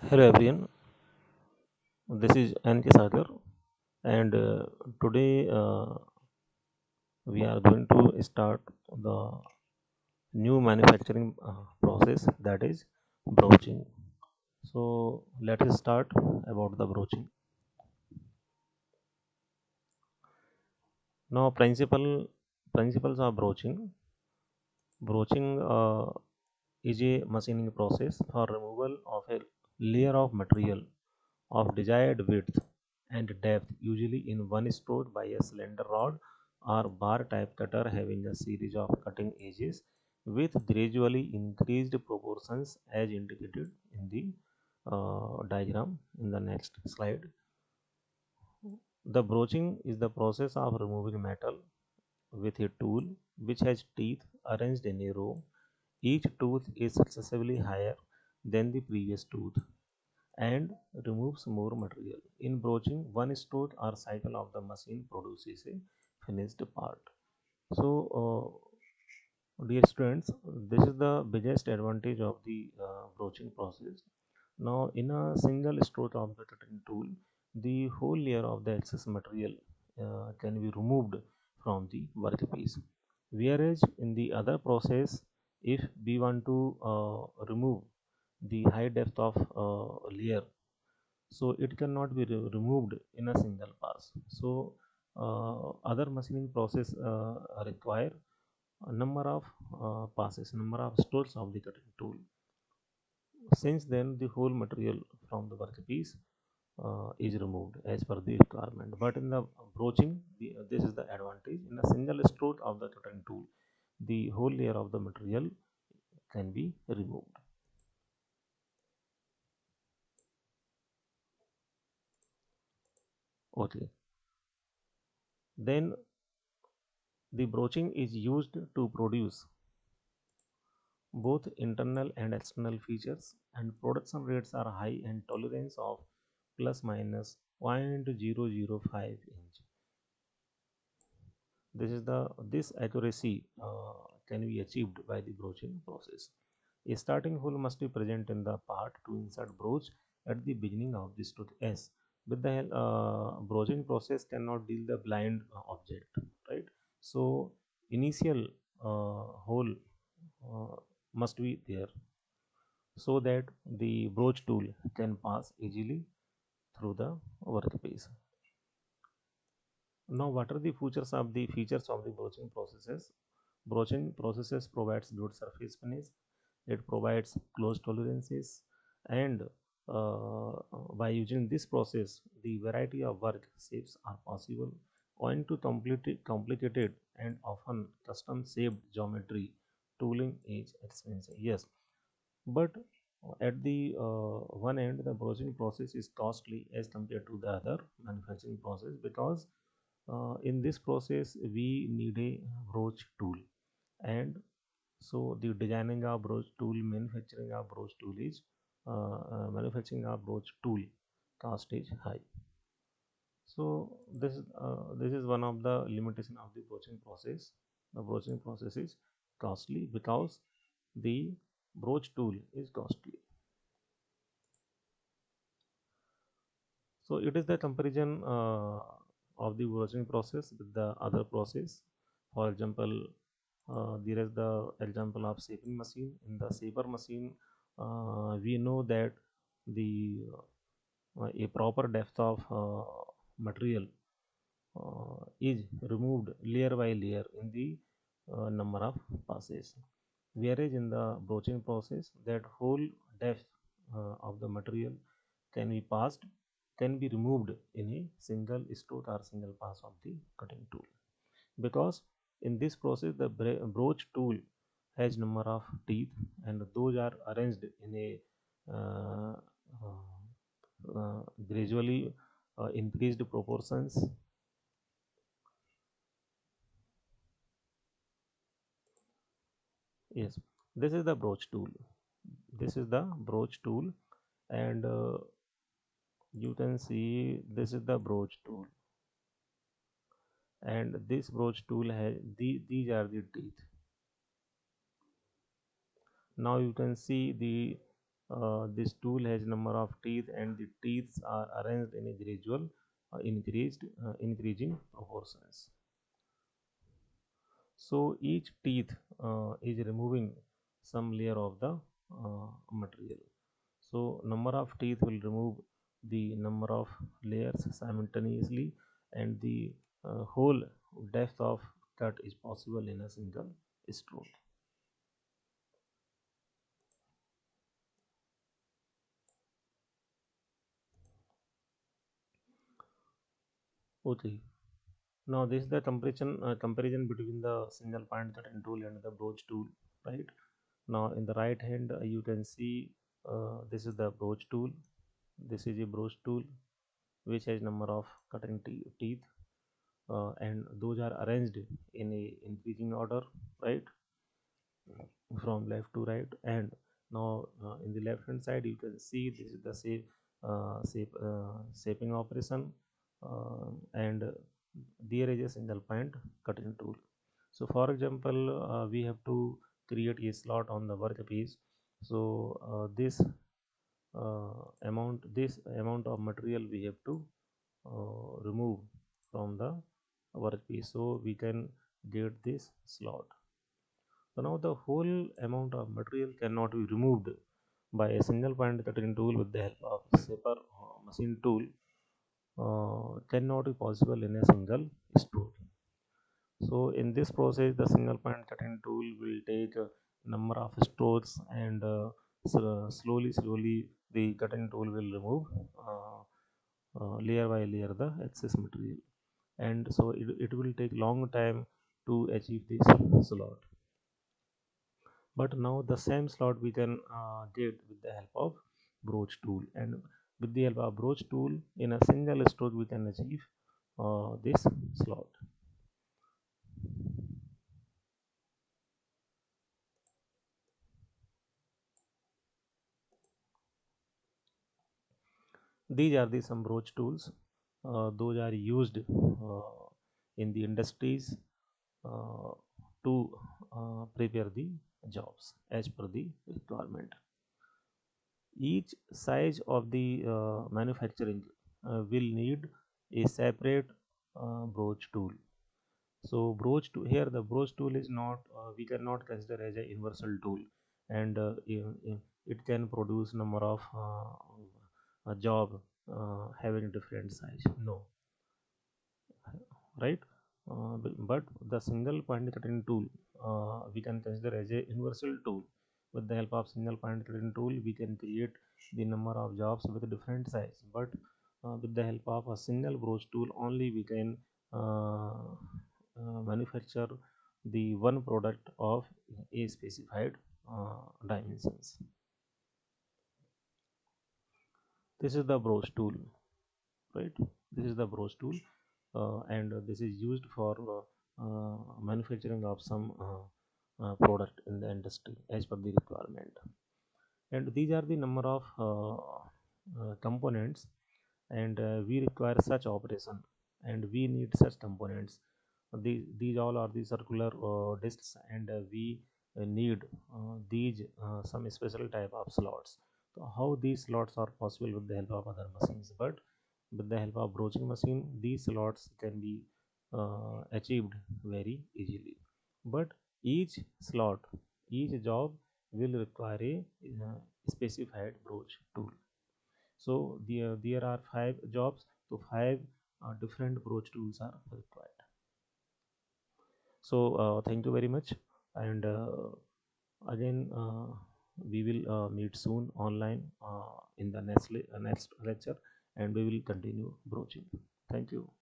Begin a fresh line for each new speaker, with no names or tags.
Hello everyone, this is N.K. Sagar, and today we are going to start the new manufacturing process, that is broaching. So let us start about the broaching. Now principles of broaching. Broaching is a machining process for removal of a layer of material of desired width and depth, usually in one stroke by a cylinder rod or bar type cutter having a series of cutting edges with gradually increased proportions as indicated in the diagram in the next slide. The broaching is the process of removing metal with a tool which has teeth arranged in a row. Each tooth is successively higher than the previous tooth and removes more material. In broaching, one stroke or cycle of the machine produces a finished part. So, dear students, this is the biggest advantage of the broaching process. Now, in a single stroke of the cutting tool, the whole layer of the excess material can be removed from the workpiece. Whereas in the other process, if we want to remove the high depth of layer, so it cannot be removed in a single pass. So other machining process require a number of passes, number of strokes of the cutting tool. Since then the whole material from the workpiece is removed as per the requirement. But in the broaching, this is the advantage: in a single stroke of the cutting tool the whole layer of the material can be removed. Okay, then the broaching is used to produce both internal and external features, and production rates are high and tolerance of plus minus 0.005 inch. This accuracy can be achieved by the broaching process. A starting hole must be present in the part to insert broach at the beginning of the stroke S. With the broaching process cannot deal the blind object, right? So initial hole uh, must be there so that the broach tool can pass easily through the workpiece. Now, what are the features of the broaching processes? Broaching processes provides good surface finish. It provides close tolerances, and by using this process, the variety of work shapes are possible. Owing to complicated and often custom shaped geometry, tooling is expensive. Yes, but at the one end, the broaching process is costly as compared to the other manufacturing process, because in this process we need a broach tool, and so the designing of broach tool, manufacturing of broach tool cost is high. So this is one of the limitation of the broaching process. The broaching process is costly because the broach tool is costly. So it is the comparison of the broaching process with the other process. For example, there is the example of shaping machine. In the shaper machine, we know that the a proper depth of material is removed layer by layer in the number of passes. Whereas in the broaching process, that whole depth of the material can be passed, can be removed in a single stroke or single pass of the cutting tool, because in this process the broach tool has number of teeth, and those are arranged in a uh, gradually increased proportions. Yes, this is the broach tool. This is the broach tool, and you can see this is the broach tool, and this broach tool has these are the teeth. Now you can see the this tool has number of teeth, and the teeth are arranged in a gradual increasing proportions. So each teeth is removing some layer of the material. So number of teeth will remove the number of layers simultaneously, and the whole depth of cut is possible in a single stroke. Okay. Now this is the comparison between the single point cutting tool and the broach tool, right? Now in the right hand you can see this is the broach tool. This is a broach tool which has number of cutting teeth, and those are arranged in a increasing order, right, from left to right. And now in the left hand side you can see this is the shaping operation, and there is a single point cutting tool. So for example, we have to create a slot on the workpiece. So this amount of material we have to remove from the workpiece, so we can get this slot. So now the whole amount of material cannot be removed by a single point cutting tool with the help of shaper machine tool, cannot be possible in a single stroke. So in this process, the single point cutting tool will take a number of strokes, and slowly the cutting tool will remove layer by layer the excess material, and so it will take long time to achieve this slot. But now the same slot we can get with the help of broach tool, and with the help of broach tool in a single stroke we can achieve this slot. These are the some broach tools. Those are used in the industries uh, to prepare the jobs as per the requirement. Each size of the manufacturing will need a separate broach tool. So broach tool, here the broach tool is not, we cannot consider as a universal tool, and it can produce number of a job having different size. No, right? But the single point cutting tool we can consider as a universal tool. With the help of single point cutting tool we can create the number of jobs with different size, but with the help of a single broach tool only we can manufacture the one product of a specified dimensions. This is the broach tool, right? This is the broach tool, and this is used for manufacturing of some product in the industry as per the requirement. And these are the number of components, and we require such operation, and we need such components. These all are the circular discs, and we need these some special type of slots. So how these slots are possible with the help of other machines, but with the help of broaching machine these slots can be achieved very easily. But each slot, each job will require a specified broach tool. So there are 5 jobs, so 5 different broach tools are required. So thank you very much, and again we will meet soon online in the next lecture, and we will continue broaching. Thank you.